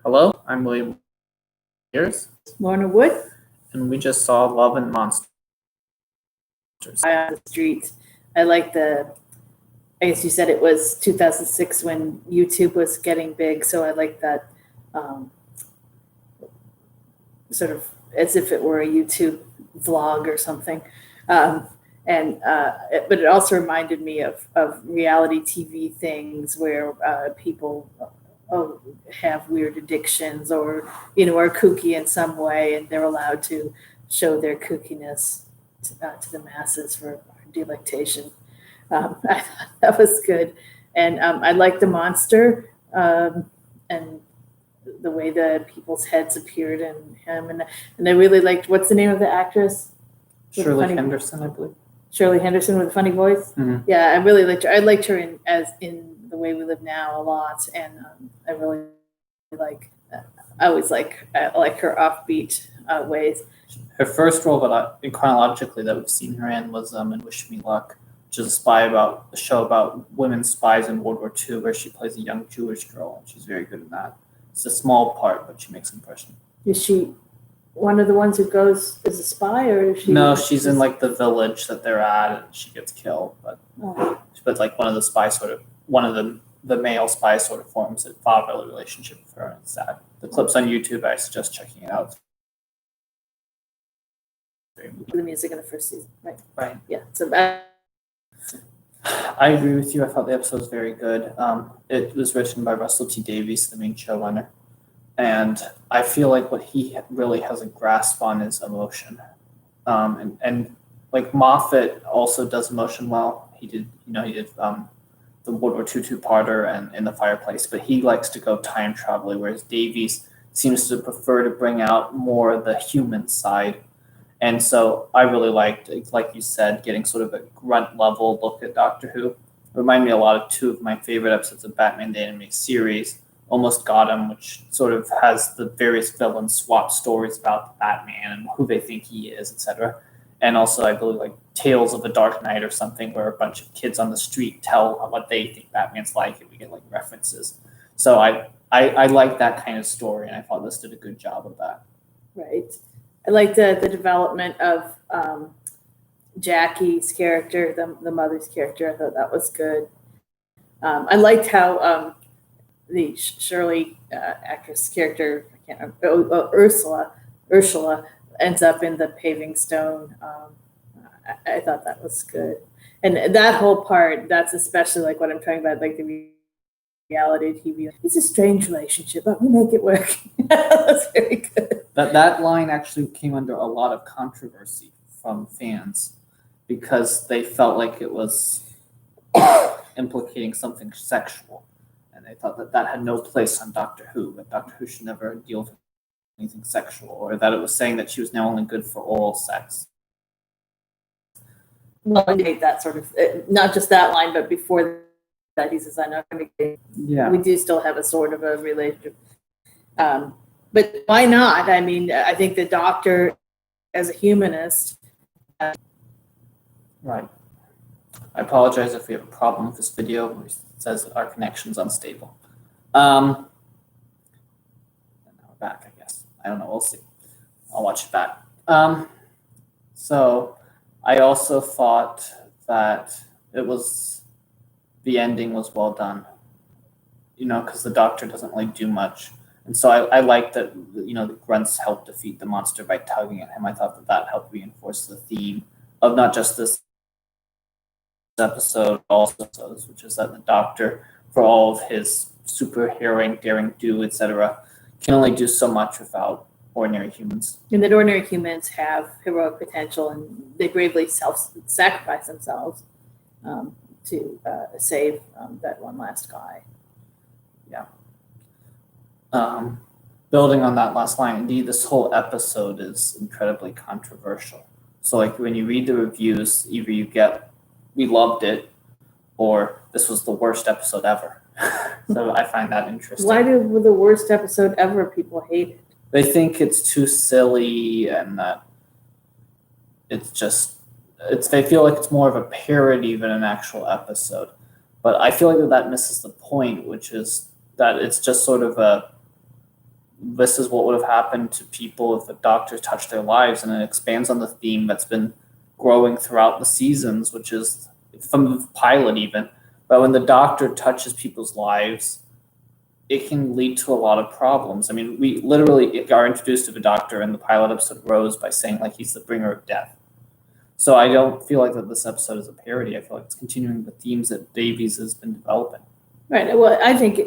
Hello, I'm William Years, Lorna Wood. and we just saw Love and Monsters. On the street. I like I guess you said it was 2006 when YouTube was getting big, so I like that um, sort of as if it were a YouTube vlog or something. Um, but it also reminded me of reality TV things where people have weird addictions or are kooky in some way, and they're allowed to show their kookiness to the masses for delectation. I thought that was good, and I like the monster and the way the people's heads appered in him, and I really liked what's the name of the actress? Shirley Henderson, I believe. Shirley Henderson with a funny voice. Mhm. Yeah, I really liked her. I liked her in The Way We Live Now a lot, and I really like. I like her offbeat ways. Her first role chronologically that we've seen her in was in Wish Me Luck, which is a show about women spies in World War II, where she plays a young Jewish girl, and she's very good in that. It's a small part, but she makes an impression. Is she one of the ones who goes as a spy, or is she? No, she's in like the village that they're at, and she gets killed. But like one of the male spies sort of forms a fatherly relationship with her, and it's sad. The clip's on YouTube. I suggest checking it out. The music in the first season, right? Right. Yeah. So I agree with you. I thought the episode was very good. It was written by Russell T Davies, the main showrunner, and I feel like what he really has a grasp on is emotion. And like Moffat also does emotion well. He did the World War II two-parter and In the Fireplace, but he likes to go time traveling, whereas Davies seems to prefer to bring out more of the human side. And so I really liked, like you said, getting sort of a grunt level look at Doctor Who. It reminded me a lot of two of my favorite episodes of Batman the Animated Series, Almost Got Him, which sort of has the various villains swap stories about the Batman and who they think he is, etc. And also, I believe, like Tales of the Dark Knight or something, where a bunch of kids on the street tell what they think Batman's like, and we get like references. So I like that kind of story, and I thought this did a good job of that. right. I like the development of Jacky's character, the mother's character. I thought that was good. I liked how the Shirley actress character, I can't remember, Ursula ends up in the paving stone. I thought that was good. And that whole part, that's especially like what I'm talking about, like the reality TV. It's a strange relationship, but we make it work. That's very good. That line actually came under a lot of controversy from fans because they felt like it was implicating something sexual, and they thought that had no place on Doctor Who. That Doctor Who should never deal with anything sexual, or that it was saying that she was now only good for oral sex. Well, I hate that sort of, not just that line, but before that, he says, "I'm not going to." Yeah, we do still have a sort of a relationship. But why not? I mean, I think the Doctor, as a humanist. Right. I apologize if we have a problem with this video where it says our connection's unstable. And now we're back, I guess. I don't know. We'll see. I'll watch it back. So I also thought that the ending was well done, because the Doctor doesn't really do much. And so I like that, the grunts helped defeat the monster by tugging at him. I thought that helped reinforce the theme of not just this episode, also which is that the Doctor, for all of his superheroing, daring do, etc., can only do so much without ordinary humans. And that ordinary humans have heroic potential, and they bravely sacrifice themselves to save that one last guy. Yeah. Building on that last line, indeed, this whole episode is incredibly controversial. So, like, when you read the reviews, either you get, we loved it, or this was the worst episode ever. So I find that interesting. Why do the worst episode ever people hate it? They think it's too silly, and that they feel like it's more of a parody than an actual episode. But I feel like that misses the point, which is that it's just sort of this is what would have happened to people if the Doctor touched their lives, and it expands on the theme that's been growing throughout the seasons, which is from the pilot even. But when the Doctor touches people's lives, it can lead to a lot of problems. I mean, we literally are introduced to the Doctor in the pilot episode Rose by saying like he's the bringer of death. So I don't feel like that this episode is a parody. I feel like it's continuing the themes that Davies has been developing. Right. Well, I think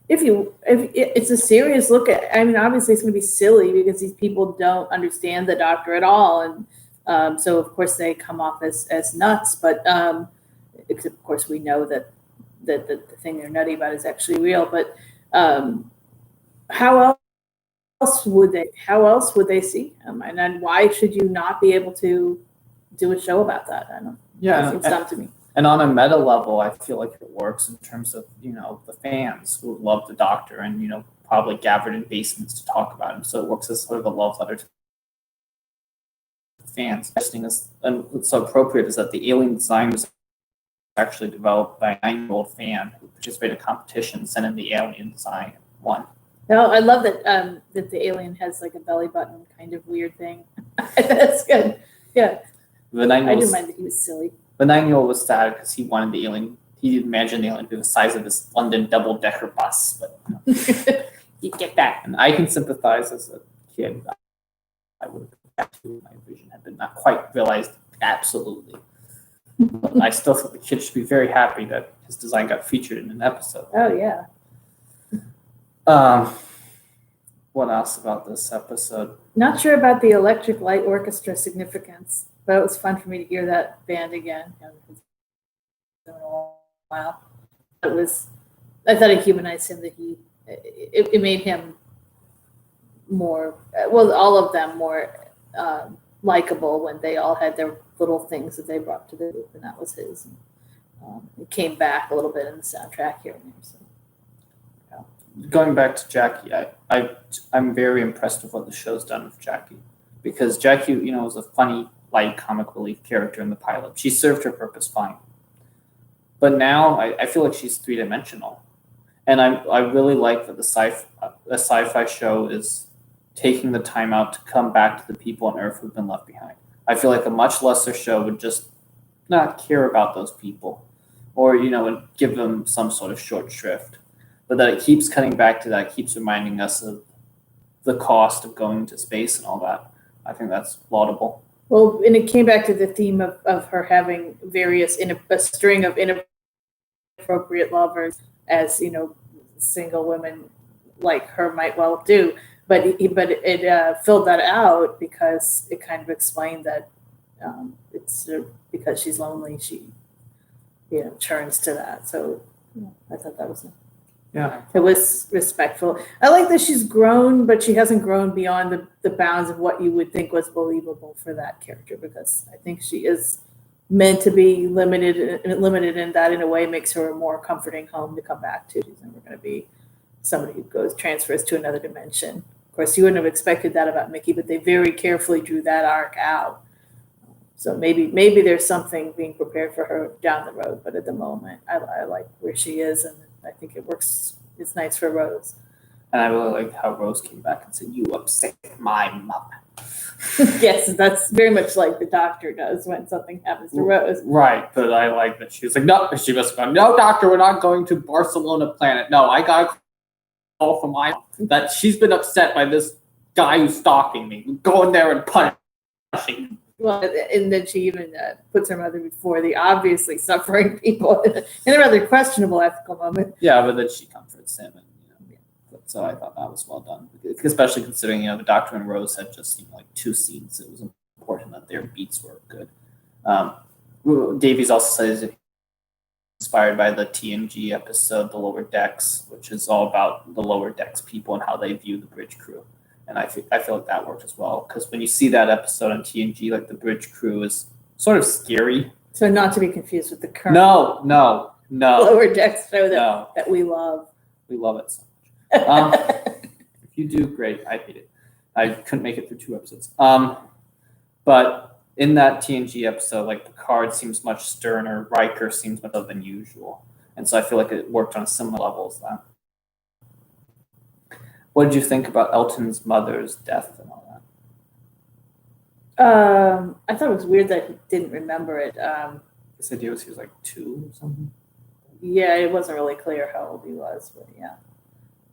if it's a serious look at, I mean, obviously it's going to be silly because these people don't understand the Doctor at all, and so of course they come off as nuts. But of course we know that the thing they're nutty about is actually real. But how else would they see him? And then why should you not be able to do a show about that? I don't. Yeah, it seems dumb to me. And on a meta level, I feel like it works in terms of, the fans who love the Doctor and, probably gathered in basements to talk about him. So it works as sort of a love letter to fans. And what's so appropriate is that the alien design was actually developed by a 9-year-old fan who participated in a competition, sent in the alien design, and won. No, I love that that the alien has like a belly button kind of weird thing. That's good. Yeah. I didn't mind that he was silly. The 9-year-old was sad because he wanted the alien. He imagined the alien to be the size of this London double-decker bus, but you get that. And I can sympathize as a kid. I would have to. My vision had been not quite realized absolutely. But I still think the kid should be very happy that his design got featured in an episode. Oh yeah. What else about this episode? Not sure about the Electric Light Orchestra significance, but it was fun for me to hear that band again. It's been a while. I thought it humanized him, that it made him more, well, all of them more likable when they all had their little things that they brought to the group, and that was his. It came back a little bit in the soundtrack here and there. So. Going back to Jacky, I'm very impressed with what the show's done with Jacky, because Jacky, was a funny, light comic relief character in the pilot. She served her purpose fine, but now I feel like she's 3-dimensional, and I really like that the sci-fi show is taking the time out to come back to the people on Earth who've been left behind. I feel like a much lesser show would just not care about those people, or and give them some sort of short shrift. But that it keeps cutting back to that, keeps reminding us of the cost of going to space and all that. I think that's laudable. Well, and it came back to the theme of her having a string of inappropriate lovers, as single women like her might well do. But it filled that out because it kind of explained that it's because she's lonely, she turns to that. So I thought that was. Yeah, it was respectful. I like that she's grown, but she hasn't grown beyond the bounds of what you would think was believable for that character, because I think she is meant to be limited, and that in a way makes her a more comforting home to come back to. She's never going to be somebody who transfers to another dimension. Of course, you wouldn't have expected that about Mickey, but they very carefully drew that arc out. So maybe there's something being prepared for her down the road, but at the moment, I like where she is, and I think it works. It's nice for Rose. And I really like how Rose came back and said, "You upset my mother." Yes, that's very much like the Doctor does when something happens to Rose. Right, but I like that she was like, "No," she must have gone, "No, Doctor, we're not going to Barcelona Planet. No, I got a call from my mom that she's been upset by this guy who's stalking me. Go in there and punishing him." Well, and then she even puts her mother before the obviously suffering people in a rather questionable ethical moment. Yeah, but then she comforts him, and so I thought that was well done, especially considering the Doctor and Rose had just like 2 scenes. It was important that their beats were good. Davies also says it inspired by the TNG episode, The Lower Decks, which is all about the Lower Decks people and how they view the bridge crew. And I feel like that worked as well, because when you see that episode on TNG, like the bridge crew is sort of scary. So not to be confused with the current No. Lower Decks show that we love. We love it so much. If you do, great. I hate it. I couldn't make it through 2 episodes. But in that TNG episode, like Picard seems much sterner, Riker seems much other than usual, and so I feel like it worked on a similar level as that. What did you think about Elton's mother's death and all that? I thought it was weird that he didn't remember it. This idea was he was like 2 or something. Yeah, it wasn't really clear how old he was, but yeah.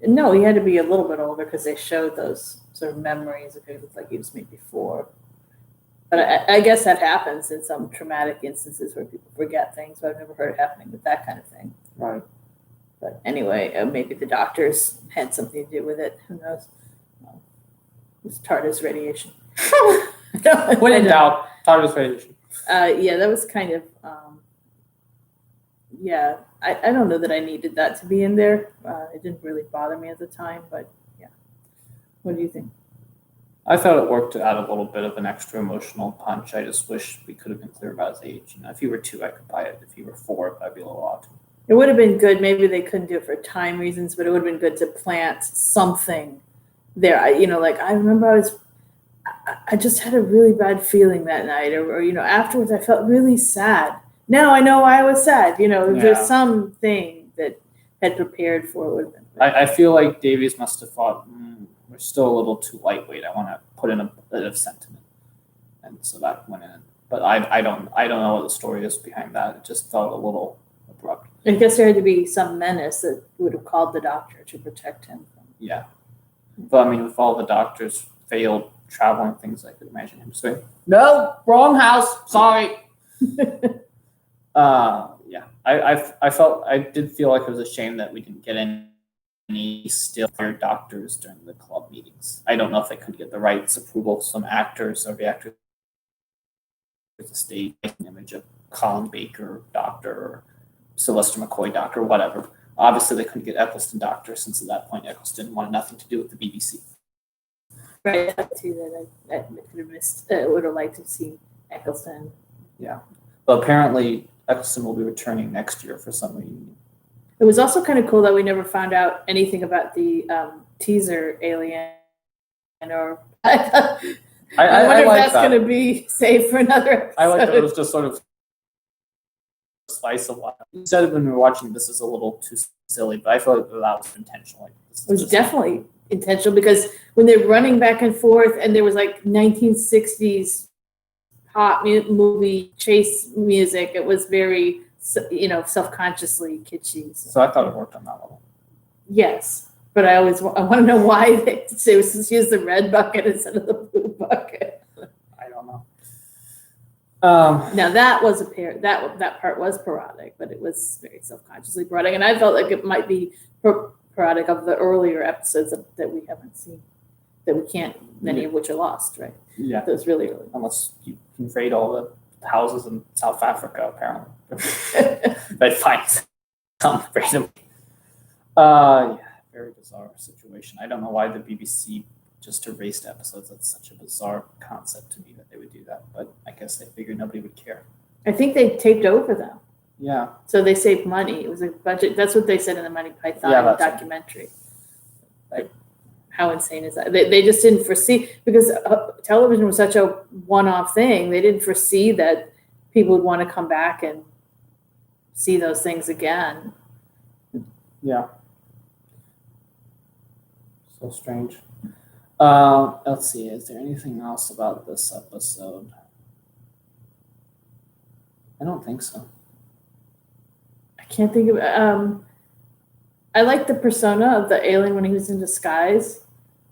No, he had to be a little bit older because they showed those sort of memories of it looked like he was maybe 4. But I guess that happens in some traumatic instances where people forget things, but I've never heard it happening with that kind of thing. Right. But anyway, maybe the doctors had something to do with it. Who knows? It was TARDIS radiation. When in doubt, TARDIS radiation. Yeah, that was kind of, yeah, I don't know that I needed that to be in there. It didn't really bother me at the time, but yeah. What do you think? I thought it worked to add a little bit of an extra emotional punch. I just wish we could have been clear about his age. You know, if he were 2, I could buy it. If he were 4, that'd be a little odd. It would have been good. Maybe they couldn't do it for time reasons, but it would have been good to plant something there. I remember I just had a really bad feeling that night, or afterwards I felt really sad. Now I know why I was sad. There's something that had prepared for it. Would have been. I feel like Davies must have thought, we're still a little too lightweight. I want to put in a bit of sentiment, and so that went in. But I don't know what the story is behind that. It just felt a little abrupt. I guess there had to be some menace that would have called the doctor to protect him. Yeah, but I mean, with all the doctors failed traveling things, I could imagine him saying, "No, wrong house. Sorry." Yeah, I did feel like it was a shame that we didn't get any still doctors during the club meetings. I don't know if they could get the rights approval. Some actors or the actors to state an image of Colin Baker doctor or Sylvester McCoy doctor, whatever. Obviously, they couldn't get Eccleston doctor since at that point Eccleston wanted nothing to do with the BBC. Right, too. That I could have missed. Would have liked to see Eccleston. Yeah, but apparently Eccleston will be returning next year for some reunion. It was also kind of cool that we never found out anything about the teaser alien, or I wonder if that's going to be saved for another episode. I like that it was just sort of slice of life. You said when we were watching this is a little too silly, but I feel like that was intentional. Like, it was definitely intentional because when they're running back and forth and there was like 1960s pop movie chase music, it was very self-consciously kitschy. So I thought it worked on that level. Yes, but I want to know why they use the red bucket instead of the blue bucket. I don't know. Now that was that part was parodic, but it was very self-consciously parodic, and I felt like it might be parodic of the earlier episodes that we haven't seen, that we can't, many of which are lost, right? Yeah, those really early. Unless you can raid all the houses in South Africa, apparently. They find some randomly. Yeah, very bizarre situation. I don't know why the BBC just erased episodes. That's such a bizarre concept to me that they would do that, but I guess they figured nobody would care. I think they taped over them. Yeah. So they saved money. It was a budget. That's what they said in the Monty Python documentary. Like, how insane is that? They just didn't foresee, because television was such a one-off thing. They didn't foresee that people would want to come back and see those things again. Yeah. So strange. Let's see. Is there anything else about this episode? I don't think so. I can't think of. I like the persona of the alien when he was in disguise.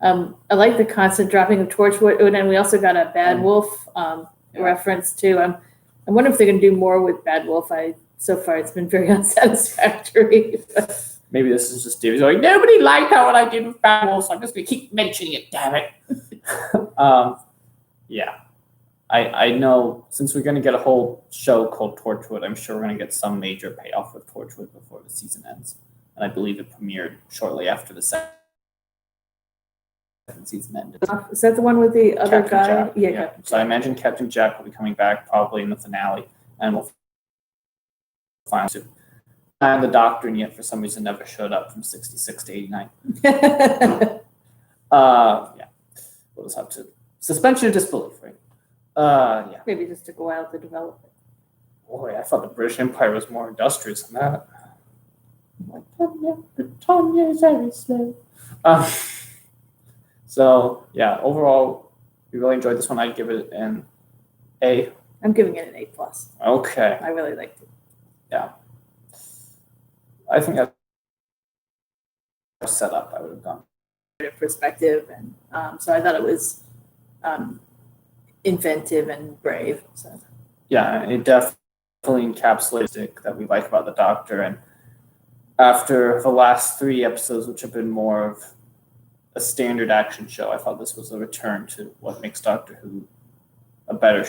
I like the constant dropping of Torchwood, and we also got a Bad Wolf reference too. I wonder if they're going to do more with Bad Wolf. So far it's been very unsatisfactory. Maybe this is just David going, nobody liked how what I did with Bad Wolf, so I'm just going to keep mentioning it, damn it. Yeah. I know, since we're going to get a whole show called Torchwood, I'm sure we're going to get some major payoff with Torchwood before the season ends. And I believe it premiered shortly after the second season ended. Is that the one with the other Captain guy? Jack. Yeah. Yeah. So I imagine Captain Jack will be coming back probably in the finale, and we'll find out. And the Doctor, and yet for some reason never showed up from 66 to 89. Yeah. We'll just have to suspension of disbelief, right? Yeah. Maybe just took a while to develop it. Boy, I thought the British Empire was more industrious than that. Britannia is very slow. So yeah, overall, we really enjoyed this one. I'd give it an A. I'm giving it an A+. Okay. I really liked it. I think that was set up. I would have gone. Perspective, and so I thought it was inventive and brave. So Yeah, it definitely encapsulates it that we like about the Doctor. And after the last 3 episodes, which have been more of a standard action show, I thought this was a return to what makes Doctor Who a better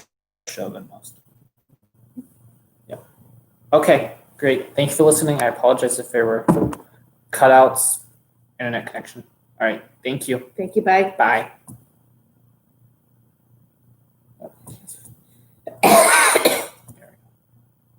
show than most. Yeah. Okay, great. Thank you for listening. I apologize if there were cutouts, internet connection. All right. Thank you. thank you. Bye. Bye.